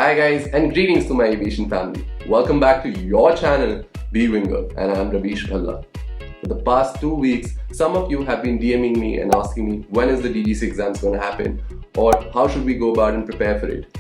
Hi guys, and greetings to my aviation family. Welcome back to your channel, B-Winger, and I'm Ravish Bhalla. For the past 2 weeks, some of you have been DMing me and asking me when is the DGC exams going to happen or how should we go about and prepare for it.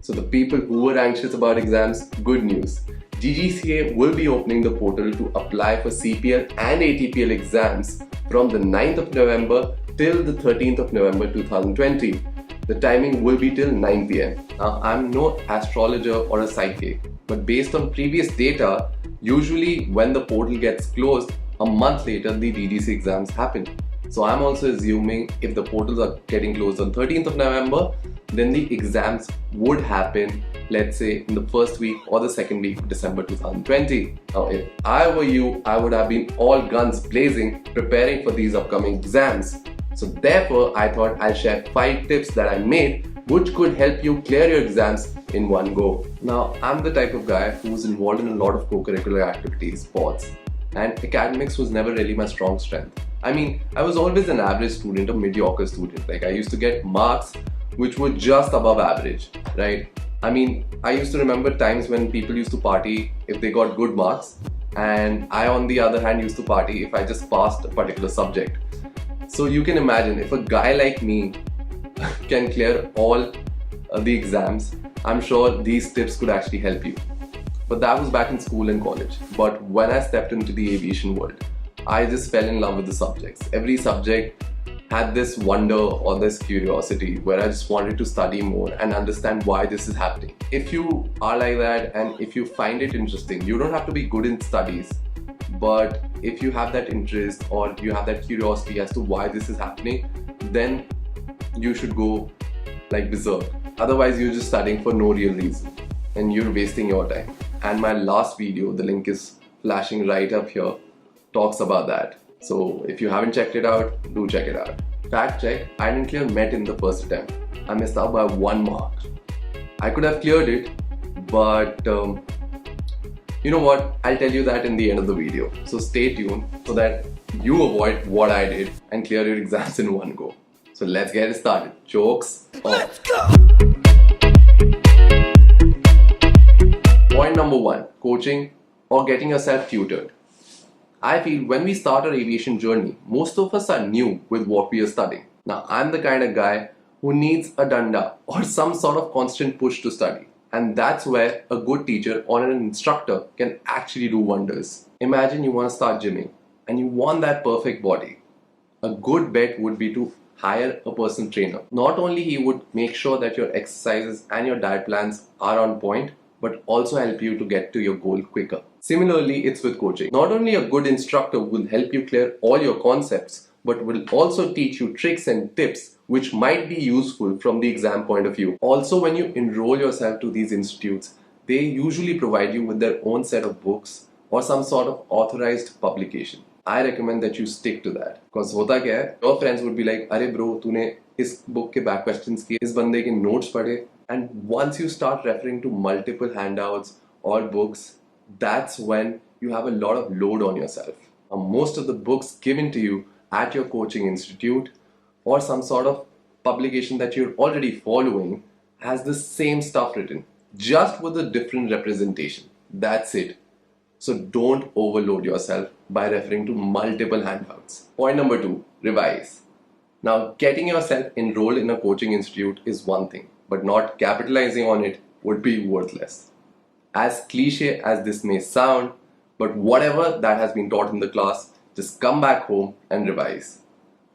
So the people who were anxious about exams, good news. DGCA will be opening the portal to apply for CPL and ATPL exams from the 9th of November till the 13th of November 2020. The timing will be till 9 pm. Now, I'm no astrologer or a psychic, but based on previous data, usually when the portal gets closed, a month later the DGC exams happen. So I'm also assuming if the portals are getting closed on 13th of November, then the exams would happen, let's say, in the first week or the second week of December 2020. Now, if I were you, I would have been all guns blazing preparing for these upcoming exams. So therefore, I thought I'll share 5 tips that I made which could help you clear your exams in one go. Now, I'm the type of guy who's involved in a lot of co-curricular activities, sports, and academics was never really my strong strength. I mean, I was always an average student, a mediocre student. Like, I used to get marks which were just above average, right? I mean, I used to remember times when people used to party if they got good marks, and I, on the other hand, used to party if I just passed a particular subject. So you can imagine, if a guy like me can clear all the exams, I'm sure these tips could actually help you. But that was back in school and college. But when I stepped into the aviation world, I just fell in love with the subjects. Every subject had this wonder or this curiosity where I just wanted to study more and understand why this is happening. If you are like that and if you find it interesting, you don't have to be good in studies. But if you have that interest or you have that curiosity as to why this is happening, then you should go like berserk. Otherwise, you're just studying for no real reason and you're wasting your time. And my last video, the link is flashing right up here, talks about that. So if you haven't checked it out, do check it out. Fact check, I didn't clear MET in the first attempt. I missed out by 1 mark. I could have cleared it, but you know what? I'll tell you that in the end of the video. So stay tuned so that you avoid what I did and clear your exams in one go. So let's get it started. Jokes off. Let's go! Point number 1, coaching or getting yourself tutored. I feel when we start our aviation journey, most of us are new with what we are studying. Now, I'm the kind of guy who needs a danda or some sort of constant push to study. And that's where a good teacher or an instructor can actually do wonders. Imagine you want to start gymming and you want that perfect body. A good bet would be to hire a personal trainer. Not only he would make sure that your exercises and your diet plans are on point, but also help you to get to your goal quicker. Similarly, it's with coaching. Not only a good instructor will help you clear all your concepts, but will also teach you tricks and tips which might be useful from the exam point of view. Also, when you enroll yourself to these institutes, they usually provide you with their own set of books or some sort of authorized publication. I recommend that you stick to that. Because hota kya hai, your friends would be like, "Arey bro, तूने इस book के back questions किए, इस बंदे के notes पढ़े." And once you start referring to multiple handouts or books, that's when you have a lot of load on yourself. Most of the books given to you at your coaching institute or some sort of publication that you're already following has the same stuff written, just with a different representation. That's it. So don't overload yourself by referring to multiple handouts. Point number 2, revise. Now, getting yourself enrolled in a coaching institute is one thing, but not capitalizing on it would be worthless. As cliche as this may sound, but whatever that has been taught in the class, just come back home and revise.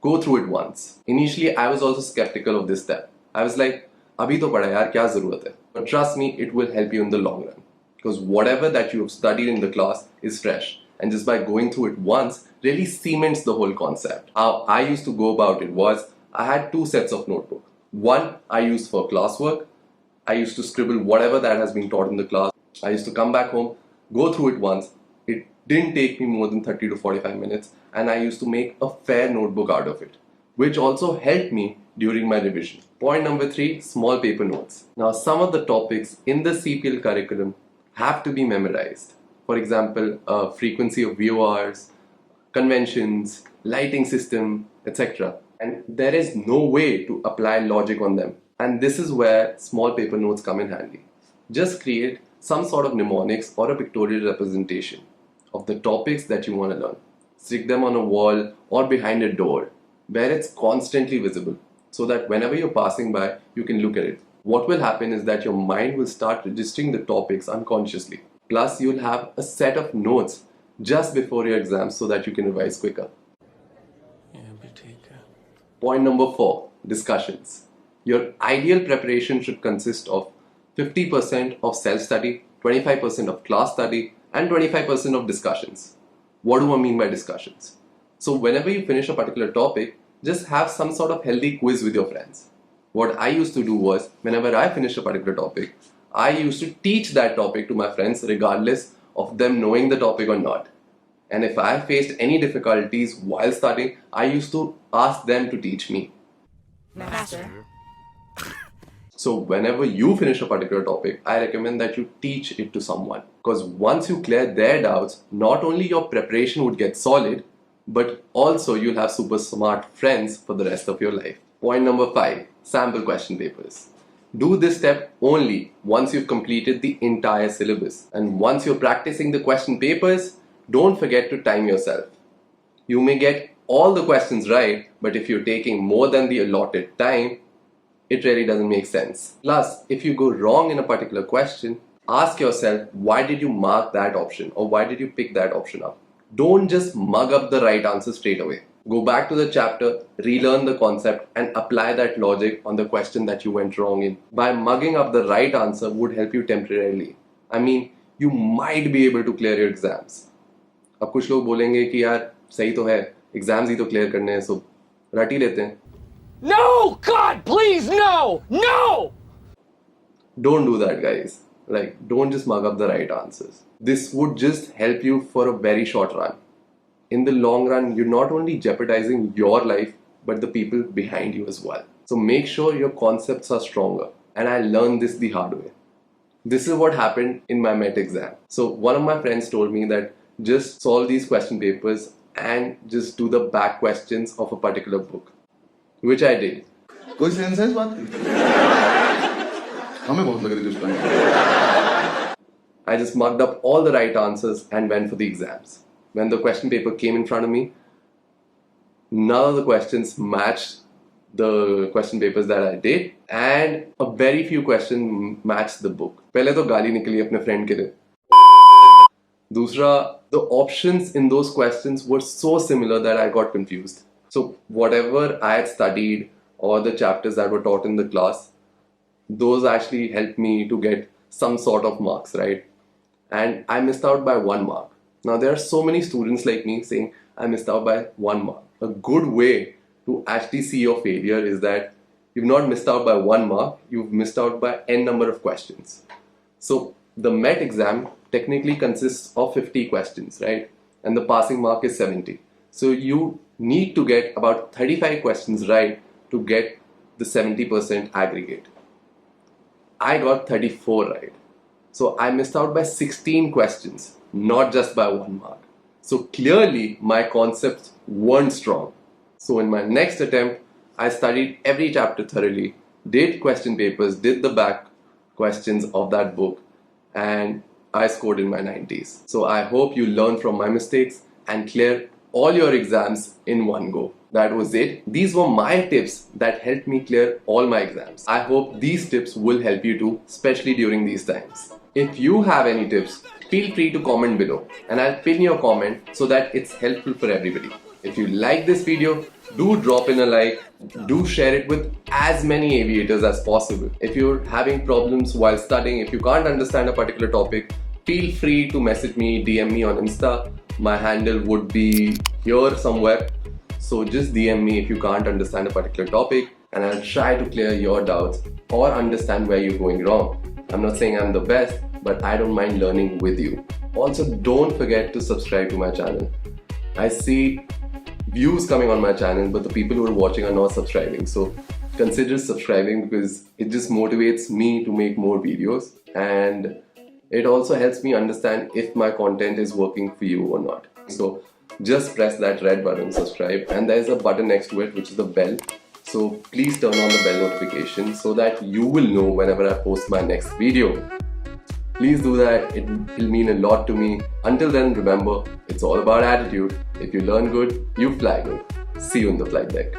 Go through it once. Initially, I was also skeptical of this step. I was like, abhi to pada yaar, kya zarurat hai? But trust me, it will help you in the long run. Because whatever that you have studied in the class is fresh. And just by going through it once, really cements the whole concept. How I used to go about it was, I had 2 sets of notebook. One I used for classwork. I used to scribble whatever that has been taught in the class. I used to come back home, go through it once. It didn't take me more than 30 to 45 minutes, and I used to make a fair notebook out of it, which also helped me during my revision. Point number 3, small paper notes. Now, some of the topics in the CPL curriculum have to be memorized. For example, frequency of VORs, conventions, lighting system, etc. And there is no way to apply logic on them. And this is where small paper notes come in handy. Just create some sort of mnemonics or a pictorial representation of the topics that you want to learn. Stick them on a wall or behind a door where it's constantly visible so that whenever you're passing by, you can look at it. What will happen is that your mind will start registering the topics unconsciously. Plus, you'll have a set of notes just before your exams so that you can revise quicker. Point number 4, discussions. Your ideal preparation should consist of 50% of self-study, 25% of class study, and 25% of discussions. What do I mean by discussions? So whenever you finish a particular topic, just have some sort of healthy quiz with your friends. What I used to do was, whenever I finished a particular topic, I used to teach that topic to my friends regardless of them knowing the topic or not. And if I faced any difficulties while studying, I used to ask them to teach me. Master. So whenever you finish a particular topic, I recommend that you teach it to someone. Because once you clear their doubts, not only your preparation would get solid, but also you'll have super smart friends for the rest of your life. Point number 5, sample question papers. Do this step only once you've completed the entire syllabus. And once you're practicing the question papers, don't forget to time yourself. You may get all the questions right, but if you're taking more than the allotted time, it really doesn't make sense. Plus, if you go wrong in a particular question, ask yourself, why did you mark that option or why did you pick that option up? Don't just mug up the right answer straight away. Go back to the chapter, relearn the concept and apply that logic on the question that you went wrong in. By mugging up the right answer would help you temporarily. I mean, you might be able to clear your exams. अब कुछ लोग बोलेंगे कि यार सही तो है, exams ही तो क्लियर करने हैं, सो रट ही लेते हैं. No! God, please, no! No! Don't do that, guys. Like, don't just mug up the right answers. This would just help you for a very short run. In the long run, you're not only jeopardizing your life, but the people behind you as well. So make sure your concepts are stronger. And I learned this the hard way. This is what happened in my MET exam. So one of my friends told me that just solve these question papers and just do the back questions of a particular book, which I did. कोई sense है इस बात की? हमें बहुत लग रही थी उस time. I just mugged up all the right answers and went for the exams. When the question paper came in front of me, none of the questions matched the question papers that I did, and a very few questions matched the book. पहले तो गाली निकली अपने friend के लिए. दूसरा, the options in those questions were so similar that I got confused. So whatever I had studied or the chapters that were taught in the class, those actually helped me to get some sort of marks, right? And I missed out by 1 mark. Now there are so many students like me saying I missed out by 1 mark. A good way to actually see your failure is that you've not missed out by 1 mark, you've missed out by n number of questions. So the MET exam technically consists of 50 questions, right? And the passing mark is 70. So you need to get about 35 questions right to get the 70% aggregate. I got 34 right. So I missed out by 16 questions, not just by 1 mark. So clearly my concepts weren't strong. So in my next attempt, I studied every chapter thoroughly, did question papers, did the back questions of that book, and I scored in my 90s. So I hope you learn from my mistakes and clear all your exams in one go. That was it. These were my tips that helped me clear all my exams. I hope these tips will help you too, especially during these times. If you have any tips, feel free to comment below and I'll pin your comment so that it's helpful for everybody. If you like this video, do drop in a like, do share it with as many aviators as possible. If you're having problems while studying, if you can't understand a particular topic, feel free to message me, DM me on Insta. My handle would be here somewhere. So just DM me if you can't understand a particular topic and I'll try to clear your doubts or understand where you're going wrong. I'm not saying I'm the best, but I don't mind learning with you. Also, don't forget to subscribe to my channel. I see views coming on my channel, but the people who are watching are not subscribing. So consider subscribing because it just motivates me to make more videos and it also helps me understand if my content is working for you or not. So just press that red button, subscribe, and there's a button next to it which is the bell. So please turn on the bell notification so that you will know whenever I post my next video. Please do that, it will mean a lot to me. Until then, remember, it's all about attitude. If you learn good, you fly good. See you in the flight deck.